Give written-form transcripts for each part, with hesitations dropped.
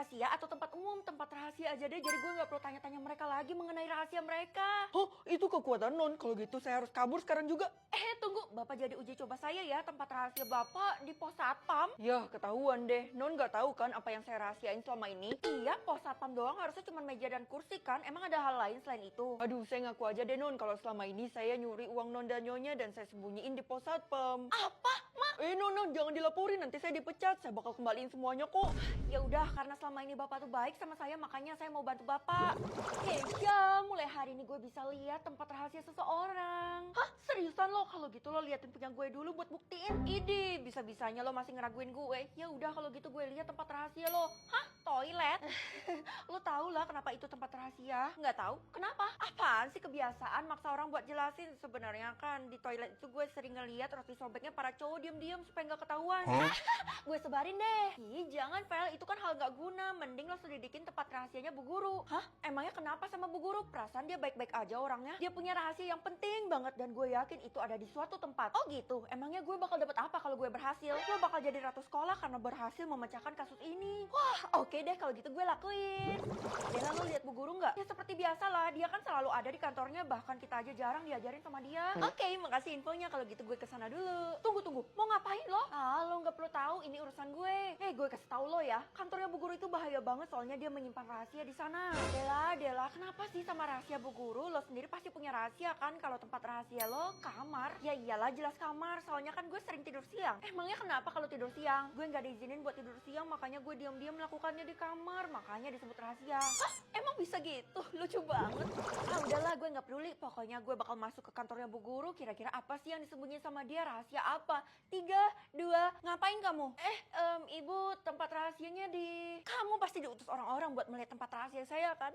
rahasia atau tempat umum? Tempat rahasia aja deh, jadi gue nggak perlu tanya-tanya mereka lagi mengenai rahasia mereka. Hah, itu kekuatan Non. Kalau gitu saya harus kabur sekarang juga. Tunggu, Bapak jadi uji coba saya ya, tempat rahasia Bapak di pos satpam. Yah, ketahuan deh. Non nggak tahu kan apa yang saya rahasiain selama ini? Iya, pos satpam doang, harusnya cuma meja dan kursi kan? Emang ada hal lain selain itu? Aduh, saya ngaku aja deh Non kalau selama ini saya nyuri uang Non dan Nyonya dan saya sembunyiin di pos satpam. Apa? Non, jangan dilaporin, nanti saya dipecat. Saya bakal kembaliin semuanya kok. Ya udah, karena selama ini Bapak tuh baik sama saya, makanya saya mau bantu Bapak. Keisha, mulai hari ini gue bisa lihat tempat rahasia seseorang. Hah? Seriusan lo? Kalau gitu lo liatin punya gue dulu buat buktiin. Ide, bisa-bisanya lo masih ngeraguin gue. Ya udah kalau gitu gue lihat tempat rahasia lo. Hah? Toilet? Lo tau lah kenapa itu tempat rahasia? Nggak tahu? Kenapa? Apaan sih kebiasaan maksa orang buat jelasin? Sebenarnya kan di toilet itu gue sering ngeliat roti sobeknya para cowok diem-diem supaya nggak ketahuan. Gue sebarin deh. Ih, jangan Vel, itu kan hal nggak guna. Mending lo selidikin tempat rahasianya Bu Guru. Hah? Emangnya kenapa sama Bu Guru? Perasaan dia baik-baik aja orangnya. Dia punya rahasia yang penting banget dan gue yakin itu ada di suatu tempat. Oh gitu? Emangnya gue bakal dapet apa kalau gue berhasil? Gue bakal jadi ratu sekolah karena berhasil memecahkan kasus ini. Wah, oke deh kalau gitu gue lakuin. Bella, lo lihat Bu Guru nggak? Ya seperti biasa lah, dia kan selalu ada di kantornya, bahkan kita aja jarang diajarin sama dia. Oke, makasih infonya. Kalau gitu gue kesana dulu. Tunggu, mau ngapain lo? Lo nggak perlu tahu, ini urusan gue. Gue kasih tahu lo ya, kantornya Bu Guru itu bahaya banget soalnya dia menyimpan rahasia di sana. Dela, kenapa sih sama rahasia Bu Guru? Lo sendiri pasti punya rahasia kan? Kalau tempat rahasia lo kamar. Ya iyalah jelas kamar, soalnya kan gue sering tidur siang. Emangnya kenapa kalau tidur siang? Gue nggak diizinin buat tidur siang, makanya gue diam-diam melakukannya di kamar, makanya disebut rahasia. Hah? Emang bisa gitu? Lucu banget. Udahlah, gue nggak peduli. Pokoknya gue bakal masuk ke kantornya Bu Guru. Kira-kira apa sih yang disembunyiin sama dia? Rahasia apa? 3, 2, ngapain kamu? Ibu, tempat rahasianya di... Kamu pasti diutus orang-orang buat melihat tempat rahasia saya kan?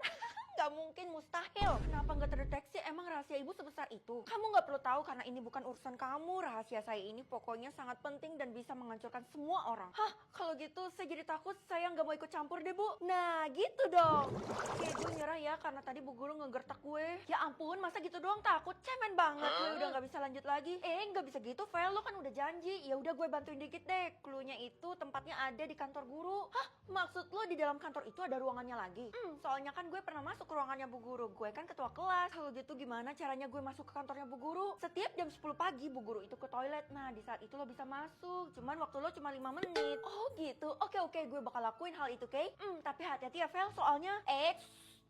Gak mungkin, mustahil. Kenapa nggak terdeteksi? Emang rahasia ibu sebesar itu? Kamu nggak perlu tahu karena ini bukan urusan kamu. Rahasia saya ini pokoknya sangat penting dan bisa menghancurkan semua orang. Hah? Kalau gitu saya jadi takut. Saya nggak mau ikut campur deh, Bu. Nah, gitu dong. Oke, gue nyerah ya karena tadi Bu Guru ngegertak gue. Ya ampun, masa gitu doang takut? Cemen banget. Gue udah nggak bisa lanjut lagi. Nggak bisa gitu, Vel. Lo kan udah janji. Ya udah gue bantuin dikit deh. Cluenya itu tempatnya ada di kantor guru. Hah? Maksud lo di dalam kantor itu ada ruangannya lagi? Soalnya kan gue pernah masuk ke ruangannya Bu Guru. Gue kan ketua kelas. Kalau gitu gimana caranya gue masuk ke kantornya Bu Guru? Setiap jam 10 pagi Bu Guru itu ke toilet. Nah, di saat itu lo bisa masuk. Cuman waktu lo cuma 5 menit. Oh gitu. Oke, gue bakal lakuin hal itu, Kay. Tapi hati-hati ya, Vel. Soalnya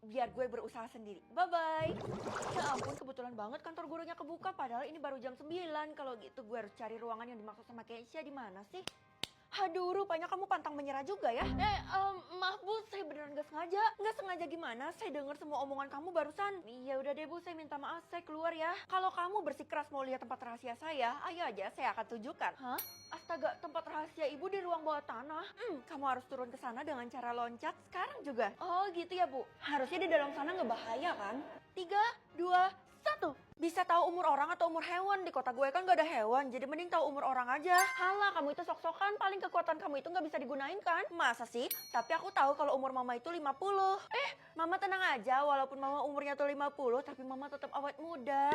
biar gue berusaha sendiri. Bye-bye. Ya ampun, kebetulan banget kantor gurunya kebuka. Padahal ini baru jam 9. Kalau gitu gue harus cari ruangan yang dimaksud sama Keisha di mana sih? Aduh, rupanya kamu pantang menyerah juga ya. Maaf Bu, saya beneran gak sengaja. Gak sengaja gimana? Saya dengar semua omongan kamu barusan. Iya udah deh Bu, saya minta maaf, saya keluar ya. Kalau kamu bersikeras mau lihat tempat rahasia saya, ayo aja saya akan tunjukkan. Hah? Astaga, tempat rahasia ibu di ruang bawah tanah. Kamu harus turun ke sana dengan cara loncat sekarang juga. Oh gitu ya Bu. Harusnya di dalam sana nggak bahaya kan? 3, 2, 1. Bisa tahu umur orang atau umur hewan? Di kota gue kan gak ada hewan, jadi mending tahu umur orang aja. Halah, kamu itu sok-sokan, paling kekuatan kamu itu gak bisa digunain kan? Masa sih? Tapi aku tahu kalau umur mama itu 50. Mama tenang aja, walaupun mama umurnya tuh 50, tapi mama tetap awet muda.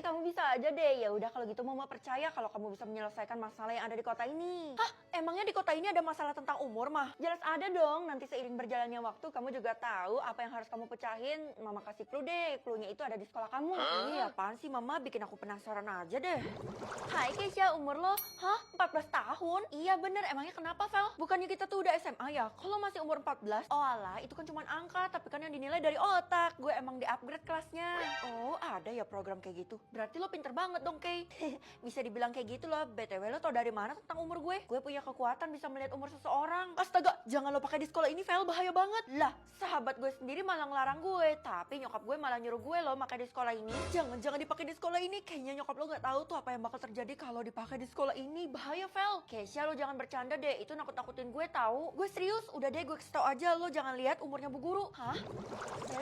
Kamu bisa aja deh. Ya udah kalau gitu mama percaya kalau kamu bisa menyelesaikan masalah yang ada di kota ini. Hah? Emangnya di kota ini ada masalah tentang umur, mah? Jelas ada dong. Nanti seiring berjalannya waktu, kamu juga tahu apa yang harus kamu pecahin. Mama kasih clue deh. Clue-nya itu ada di sekolah kamu. Apaan sih Mama, bikin aku penasaran aja deh. Hai Keisha, umur lo? Hah? 14 tahun? Iya bener, emangnya kenapa Vel? Bukannya kita tuh udah SMA ya? Kalau masih umur 14? Oh alah, itu kan cuma angka, tapi kan yang dinilai dari otak. Gue emang di-upgrade kelasnya. Oh, ada ya program kayak gitu. Berarti lo pinter banget dong, Kay. Bisa dibilang kayak gitu loh. BTW lo tau dari mana tentang umur gue? Gue punya kekuatan bisa melihat umur seseorang. Astaga, jangan lo pakai di sekolah ini Vel, bahaya banget. Lah, sahabat gue sendiri malah ngelarang gue, tapi nyokap gue malah nyuruh gue lo pakai di sekolah ini. Jangan dipakai di sekolah ini. Kayaknya nyokap lo gak tahu tuh apa yang bakal terjadi kalau dipakai di sekolah ini. Bahaya, Vel. Keisha, lo jangan bercanda deh. Itu nakut-nakutin gue tahu. Gue serius. Udah deh, gue kasih tau aja. Lo jangan lihat umurnya Bu Guru. Hah?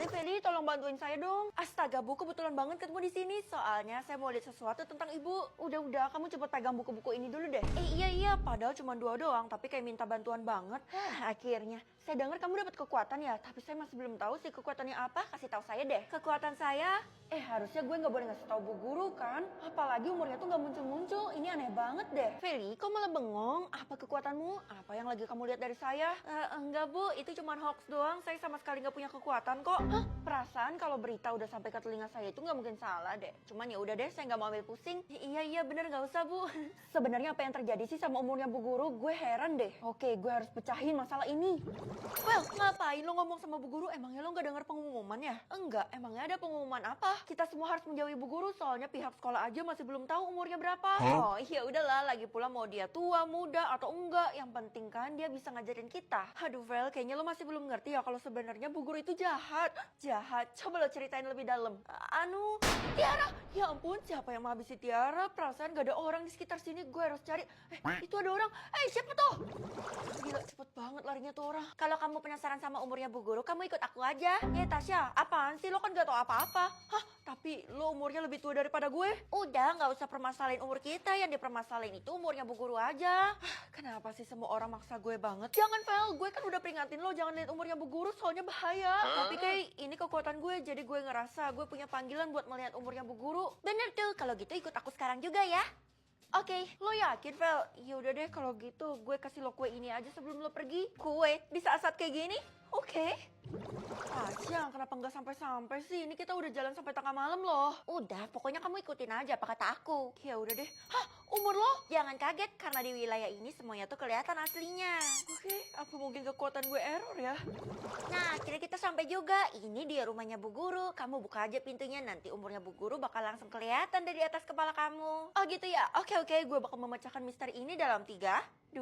Feli, tolong bantuin saya dong. Astaga, Bu, kebetulan banget ketemu di sini. Soalnya saya mau lihat sesuatu tentang Ibu. Udah, kamu cepet pegang buku-buku ini dulu deh. Iya, padahal cuma 2 doang, tapi kayak minta bantuan banget. Akhirnya. Saya dengar kamu dapat kekuatan ya, tapi saya masih belum tahu sih kekuatannya apa. Kasih tahu saya deh. Kekuatan saya? Harusnya gue nggak boleh ngasih tahu Bu Guru kan? Apalagi umurnya tuh nggak muncul-muncul. Ini aneh banget deh. Feli, kok malah bengong? Apa kekuatanmu? Apa yang lagi kamu lihat dari saya? Enggak Bu, itu cuma hoax doang. Saya sama sekali nggak punya kekuatan kok. Hah? Perasaan kalau berita udah sampai ke telinga saya itu nggak mungkin salah deh. Cuman ya udah deh, saya nggak mau ambil pusing. Iya bener, nggak usah Bu. Sebenarnya apa yang terjadi sih sama umurnya Bu Guru? Gue heran deh. Oke, gue harus pecahin masalah ini. Well, ngapain lo ngomong sama Bu Guru? Emangnya lo nggak dengar pengumuman ya? Enggak, emangnya ada pengumuman apa? Kita semua harus menjauhi Bu Guru, soalnya pihak sekolah aja masih belum tahu umurnya berapa. Oh iya udahlah, lagi pula mau dia tua, muda atau enggak, yang penting kan dia bisa ngajarin kita. Aduh Vel, kayaknya lo masih belum ngerti ya kalau sebenarnya Bu Guru itu jahat. Jahat, coba lo ceritain lebih dalam. Tiara, ya ampun, siapa yang mau habisi Tiara? Perasaan gak ada orang di sekitar sini, gue harus cari. Itu ada orang. Siapa tuh? Gila, cepet banget larinya tuh orang. Kalau kamu penasaran sama umurnya Bu Guru, kamu ikut aku aja. Tasya, apaan sih? Lo kan gak tau apa-apa. Hah? Tapi lo umurnya lebih tua daripada gue. Udah, gak usah permasalahin umur kita. Yang dipermasalahin itu umurnya Bu Guru aja. Kenapa sih semua orang maksa gue banget? Jangan, Vel. Gue kan udah peringatin lo jangan lihat umurnya Bu Guru, soalnya bahaya. Tapi kayak ini kekuatan gue, jadi gue ngerasa gue punya panggilan buat melihat umurnya Bu Guru. Bener tuh, kalau gitu ikut aku sekarang juga ya. Oke, lo yakin, Vel? Ya udah deh, kalau gitu gue kasih lo kue ini aja sebelum lo pergi. Kue di saat-saat kayak gini? Oke. Tasya, kenapa nggak sampai-sampai sih? Ini kita udah jalan sampai tengah malam loh. Udah, pokoknya kamu ikutin aja apa kata aku. Ya udah deh. Hah, umur lo? Jangan kaget karena di wilayah ini semuanya tuh kelihatan aslinya. Oke, apa mungkin kekuatan gue error ya? Nah, kira kita sampai juga. Ini dia rumahnya Bu Guru. Kamu buka aja pintunya, nanti umurnya Bu Guru bakal langsung kelihatan dari atas kepala kamu. Oh gitu ya? Oke, gue bakal memecahkan misteri ini dalam 3, 2,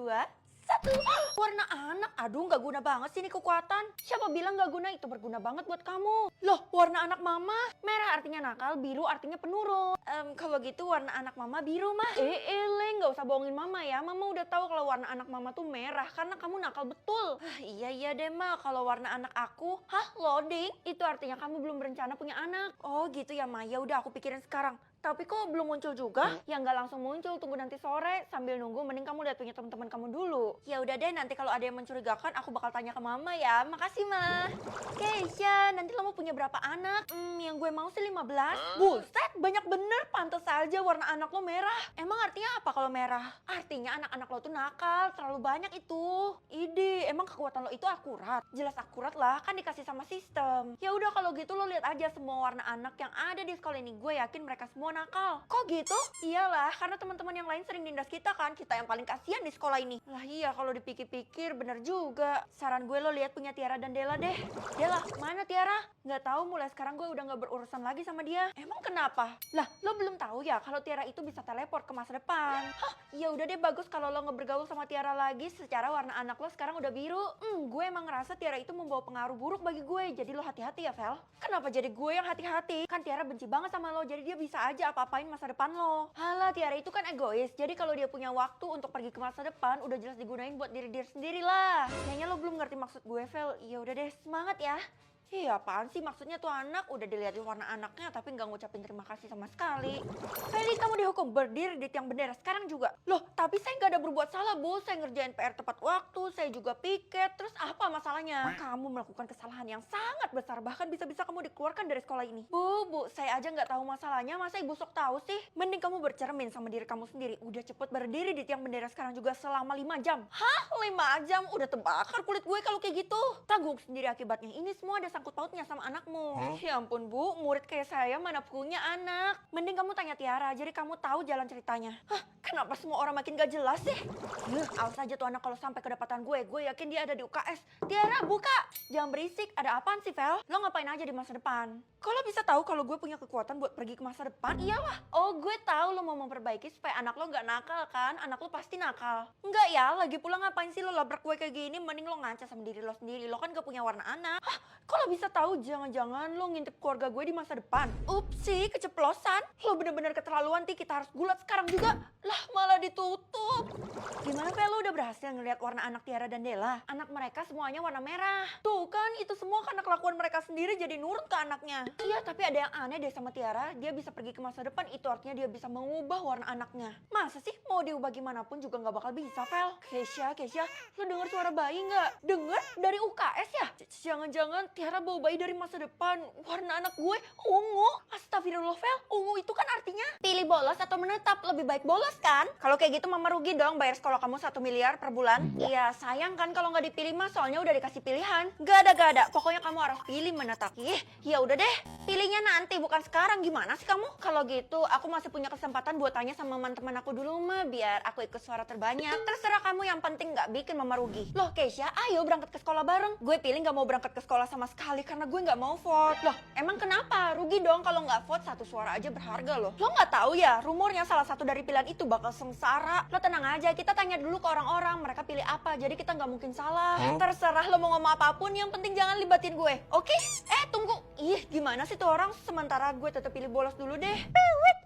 1. Warna anak, aduh gak guna banget sih ini kekuatan. Siapa bilang gak guna? Itu berguna banget buat kamu. Loh, warna anak mama. Merah artinya nakal, biru artinya penurut. Kalau gitu warna anak mama biru mah. Leng, gak usah bohongin mama ya. Mama udah tahu kalau warna anak mama tuh merah karena kamu nakal betul. Iya deh Ma, kalau warna anak aku, loading? Itu artinya kamu belum berencana punya anak. Oh gitu ya Ma, ya udah aku pikirin sekarang. Tapi kok belum muncul juga? Ya nggak langsung muncul, tunggu nanti sore. Sambil nunggu mending kamu lihat punya teman-teman kamu dulu. Ya udah deh, nanti kalau ada yang mencurigakan aku bakal tanya ke mama ya. Makasih Ma. Keisha, nanti lo mau punya berapa anak? Yang gue mau sih 15. Buset, banyak bener. Pantes aja warna anak lo merah. Emang artinya apa kalau merah? Artinya anak-anak lo tuh nakal, terlalu banyak itu. Ide, emang kekuatan lo itu akurat? Jelas akurat lah, kan dikasih sama sistem. Ya udah kalau gitu lo lihat aja semua warna anak yang ada di sekolah ini. Gue yakin mereka semua nakal. Kok gitu? Iyalah, karena teman-teman yang lain sering nindas kita kan. Kita yang paling kasihan di sekolah ini. Lah iya, kalau dipikir-pikir bener juga. Saran gue lo lihat punya Tiara dan Dela deh. Dela, mana Tiara? Nggak tahu, mulai sekarang gue udah nggak berurusan lagi sama dia. Emang kenapa? Lah, lo belum tahu ya kalau Tiara itu bisa teleport ke masa depan. Hah, ya udah deh, bagus kalau lo nggak bergaul sama Tiara lagi. Secara warna anak lo sekarang udah biru. Gue emang ngerasa Tiara itu membawa pengaruh buruk bagi gue. Jadi lo hati-hati ya, Vel. Kenapa jadi gue yang hati-hati? Kan Tiara benci banget sama lo, jadi dia bisa aja apa-apain masa depan lo. Halah, Tiara itu kan egois. Jadi kalau dia punya waktu untuk pergi ke masa depan, udah jelas digunain buat diri dia sendiri lah. Kayaknya lo belum ngerti maksud gue, Vel. Ya udah deh, semangat ya. Apaan sih maksudnya tuh anak? Udah dilihatin warna anaknya tapi nggak ngucapin terima kasih sama sekali. Feli, kamu dihukum berdiri di tiang bendera sekarang juga. Loh, tapi saya nggak ada berbuat salah, Bu. Saya ngerjain PR tepat waktu, saya juga piket. Terus apa masalahnya? Kamu melakukan kesalahan yang sangat besar, bahkan bisa-bisa kamu dikeluarkan dari sekolah ini. Bu, saya aja nggak tahu masalahnya, masa Ibu sok tahu sih? Mending kamu bercermin sama diri kamu sendiri. Udah cepet berdiri di tiang bendera sekarang juga selama 5 jam. Hah? 5 jam? Udah terbakar kulit gue kalau kayak gitu. Tanggung sendiri akibatnya. Ini semua ada sangkut pautnya sama anakmu. Ya ampun Bu, murid kayak saya mana punya anak. Mending kamu tanya Tiara, jadi kamu tahu jalan ceritanya. Hah, kenapa semua orang makin gak jelas sih? Awas aja tuh anak kalau sampai kedapatan gue yakin dia ada di UKS. Tiara, buka! Jangan berisik, ada apaan sih, Vel? Lo ngapain aja di masa depan? Kalau bisa tahu kalau gue punya kekuatan buat pergi ke masa depan? Iyalah. Oh, gue tahu lo mau memperbaiki supaya anak lo gak nakal kan? Anak lo pasti nakal. Enggak ya, lagi pula ngapain sih lo labrak gue kayak gini? Mending lo ngaca sama diri lo sendiri. Lo kan gak punya warna anak. Hah, kok Kalau bisa tahu, jangan-jangan lo ngintip keluarga gue di masa depan. Upsi, keceplosan. Lo bener-bener keterlaluan, Ti. Kita harus gulat sekarang juga. Lah, malah ditutup. Gimana, Vel? Lo udah berhasil ngeliat warna anak Tiara dan Della? Anak mereka semuanya warna merah. Tuh kan, itu semua karena kelakuan mereka sendiri jadi nurut ke anaknya. Iya, tapi ada yang aneh deh sama Tiara. Dia bisa pergi ke masa depan, itu artinya dia bisa mengubah warna anaknya. Masa sih mau diubah gimana pun juga nggak bakal bisa, Vel? Keisha, lo denger suara bayi nggak? Denger? Dari UKS ya? Jangan-jangan Tiara bawa bayi dari masa depan. Warna anak gue ungu. Astagfirullah, Vel. Ungu itu kan artinya Pilih bolos atau menetap, lebih baik bolos kan? Kalau kayak gitu mama rugi dong bayar sekolah kamu 1 miliar per bulan. Iya, sayang kan kalau nggak dipilih mah, soalnya udah dikasih pilihan. Gak ada. Pokoknya kamu harus pilih menetap. Ih, ya udah deh. Pilihnya nanti, bukan sekarang. Gimana sih kamu? Kalau gitu, aku masih punya kesempatan buat tanya sama teman-teman aku dulu mah, biar aku ikut suara terbanyak. Terserah kamu, yang penting nggak bikin mama rugi. Loh Keisha, ayo berangkat ke sekolah bareng. Gue pilih nggak mau berangkat ke sekolah sama sekali karena gue nggak mau vote. Loh, emang kenapa? Rugi dong kalau nggak vote, 1 suara aja berharga loh. Lo nggak tahu ya, rumornya salah satu dari pilihan itu bakal sengsara. Lo tenang aja, kita tanya dulu ke orang-orang, mereka pilih apa, jadi kita nggak mungkin salah. Terserah lo mau ngomong apapun, yang penting jangan libatin gue, oke? Tunggu. Ih, gimana sih tuh orang? Sementara gue tetap pilih bolos dulu deh.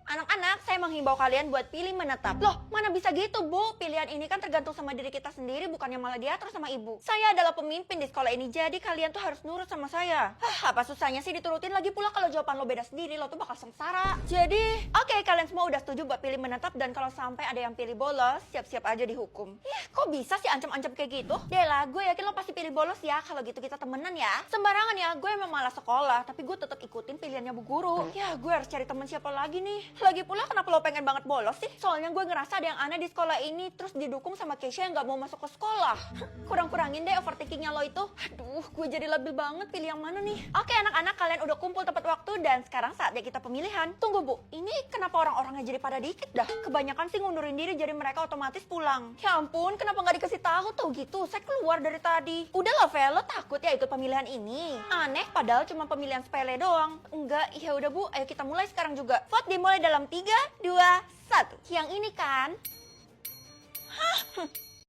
Anak-anak, saya menghimbau kalian buat pilih menetap. Loh, mana bisa gitu, Bu? Pilihan ini kan tergantung sama diri kita sendiri, bukannya malah diatur sama ibu. Saya adalah pemimpin di sekolah ini, jadi kalian tuh harus nurut sama saya. Apa susahnya sih diturutin? Lagi pula kalau jawaban lo beda sendiri, lo tuh bakal sengsara. Jadi, oke, kalian semua udah setuju buat pilih menetap, dan kalau sampai ada yang pilih bolos, siap-siap aja dihukum. Kok bisa sih ancam-ancam kayak gitu? Dela, gue yakin lo pasti pilih bolos ya, kalau gitu kita temenan ya. Sembarangan ya, gue emang malas sekolah, tapi gue tetap ikutin pilihannya Bu Guru. Ya, gue harus cari temen siapa lagi nih. Lagi pula kenapa lo pengen banget bolos sih? Soalnya gue ngerasa ada yang aneh di sekolah ini, terus didukung sama Keisha yang gak mau masuk ke sekolah. Kurang-kurangin deh overthinkingnya lo itu. Aduh, gue jadi labil banget, pilih yang mana nih? Oke anak-anak, kalian udah kumpul tepat waktu dan sekarang saatnya kita pemilihan. Tunggu Bu, ini kenapa orang-orangnya jadi pada dikit dah? Kebanyakan sih ngundurin diri, jadi mereka otomatis pulang. Ya ampun, kenapa gak dikasih tahu tuh gitu? Saya keluar dari tadi. Udah lah Vel, lo takut ya ikut pemilihan ini? Aneh, padahal cuma pemilihan sepele doang. Enggak, ya udah Bu, ayo kita mulai sekarang juga. Vote dimulai dalam 3, 2, 1. Yang ini kan? Hah?